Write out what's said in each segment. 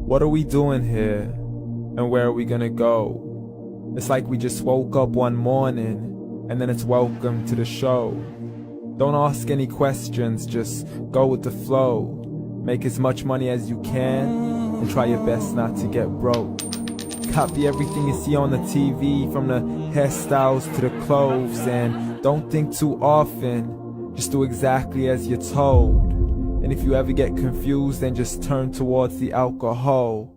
What are we doing here? And where are we gonna go? It's like we just woke up one morning, and then it's welcome to the show. Don't ask any questions, just go with the flow. Make as much money as you can, and try your best not to get broke. Copy everything you see on the TV, from the hairstyles to the clothes, and don't think too often, just do exactly as you're told. And if you ever get confused, then just turn towards the alcohol.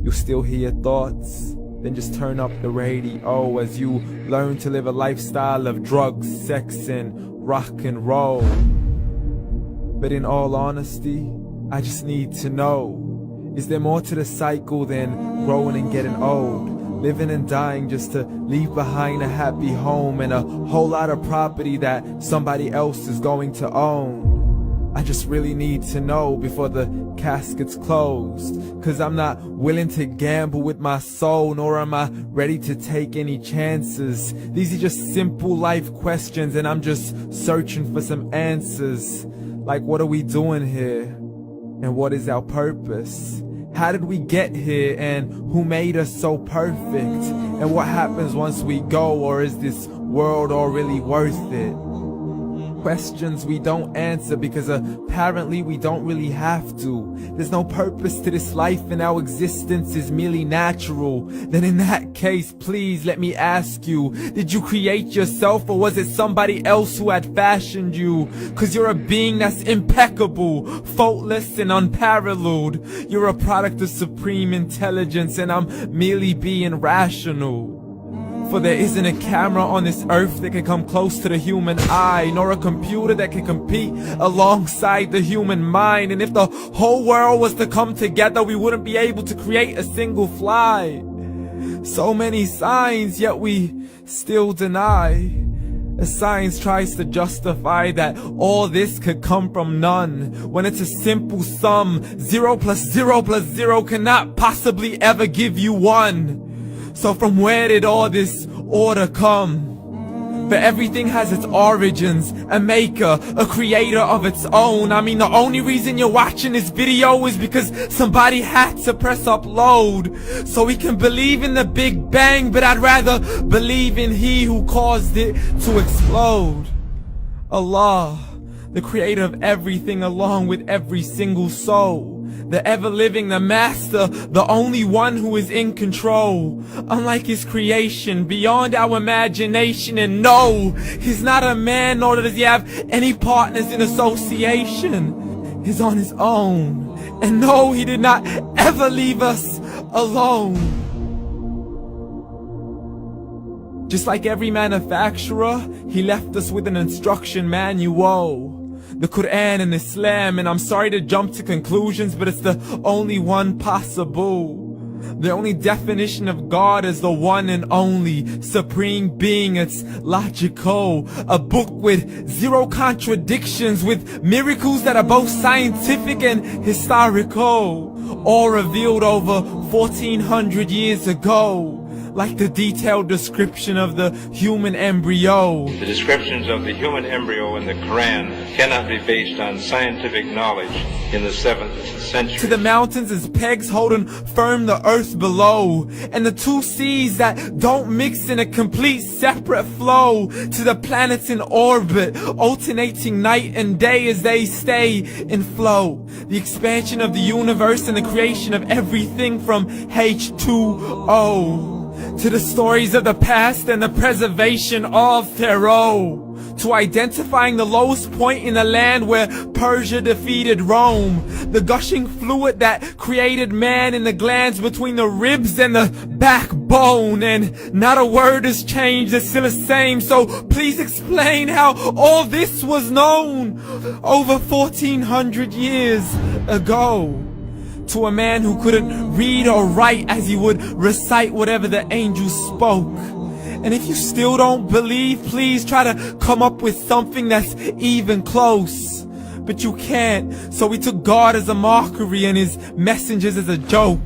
You'll still hear your thoughts, then just turn up the radio as you learn to live a lifestyle of drugs, sex, and rock and roll. But in all honesty, I just need to know, is there more to the cycle than growing and getting old? Living and dying just to leave behind a happy home and a whole lot of property that somebody else is going to own. I just really need to know before the casket's closed, 'cause I'm not willing to gamble with my soul, nor am I ready to take any chances. These are just simple life questions, and I'm just searching for some answers. Like, what are we doing here? And what is our purpose? How did we get here, and who made us so perfect? And what happens once we go, or is this world all really worth it? Questions we don't answer because apparently we don't really have to. There's no purpose to this life and our existence is merely natural. Then in that case, please let me ask you, did you create yourself, or was it somebody else who had fashioned you? 'Cause you're a being that's impeccable, faultless and unparalleled. You're a product of supreme intelligence, and I'm merely being rational. For there isn't a camera on this earth that can come close to the human eye, nor a computer that can compete alongside the human mind. And if the whole world was to come together, we wouldn't be able to create a single fly. So many signs, yet we still deny. As science tries to justify that all this could come from none, when it's a simple sum. 0 plus 0 plus 0 cannot possibly ever give you 1. So from where did all this order come? For everything has its origins, a maker, a creator of its own. I mean, the only reason you're watching this video is because somebody had to press upload. So we can believe in the Big Bang, but I'd rather believe in He who caused it to explode. Allah, the creator of everything, along with every single soul. The ever-living, the master, the only one who is in control. Unlike his creation, beyond our imagination. And no, he's not a man, nor does he have any partners in association. He's on his own. And no, he did not ever leave us alone. Just like every manufacturer, he left us with an instruction manual. The Quran and Islam, and I'm sorry to jump to conclusions, but it's the only one possible. The only definition of God is the one and only supreme being. It's logical, a book with 0 contradictions, with miracles that are both scientific and historical, all revealed over 1400 years ago. Like the detailed description of the human embryo. The descriptions of the human embryo in the Quran cannot be based on scientific knowledge in the 7th century. To the mountains as pegs holding firm the earth below, and the 2 seas that don't mix in a complete separate flow. To the planets in orbit, alternating night and day as they stay in flow. The expansion of the universe and the creation of everything from H2O. To the stories of the past and the preservation of Pharaoh. To identifying the lowest point in the land where Persia defeated Rome. The gushing fluid that created man in the glands between the ribs and the backbone. And not a word has changed, it's still the same. So please explain how all this was known over 1400 years ago. To a man who couldn't read or write, as he would recite whatever the angels spoke. And if you still don't believe, please try to come up with something that's even close. But you can't, so we took God as a mockery and his messengers as a joke.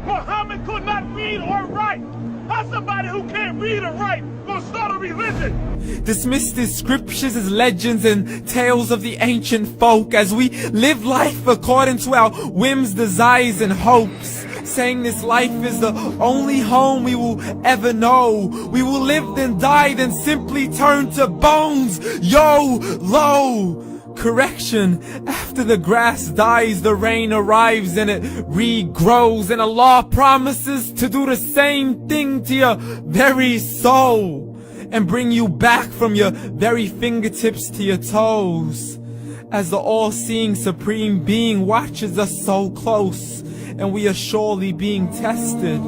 Muhammad could not read or write. How somebody who can't read or write gonna start a religion? Dismissed his scriptures as legends and tales of the ancient folk, as we live life according to our whims, desires, and hopes. saying this life is the only home we will ever know. We will live then die, then simply turn to bones. YOLO! Correction, after the grass dies, the rain arrives and it regrows, and Allah promises to do the same thing to your very soul and bring you back from your very fingertips to your toes, as the all-seeing supreme being watches us so close, and we are surely being tested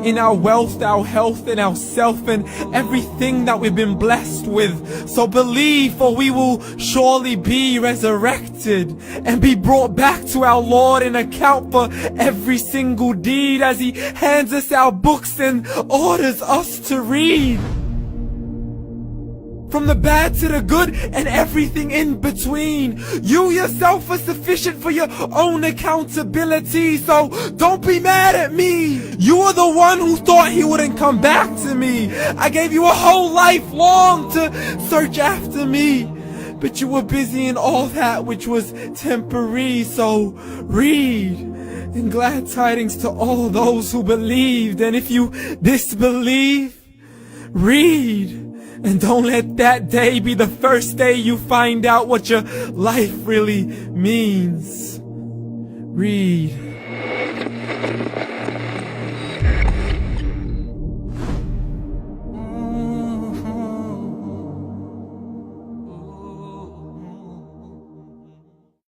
in our wealth, our health, and our self, and everything that we've been blessed with. So believe, for we will surely be resurrected and be brought back to our Lord and account for every single deed, as He hands us our books and orders us to read. From the bad to the good and everything in between. You yourself are sufficient for your own accountability, so don't be mad at me. You are the one who thought He wouldn't come back to me. I gave you a whole life long to search after me, but you were busy in all that which was temporary. So read, and glad tidings to all those who believed. And if you disbelieve, read. And don't let that day be the first day you find out what your life really means. Read.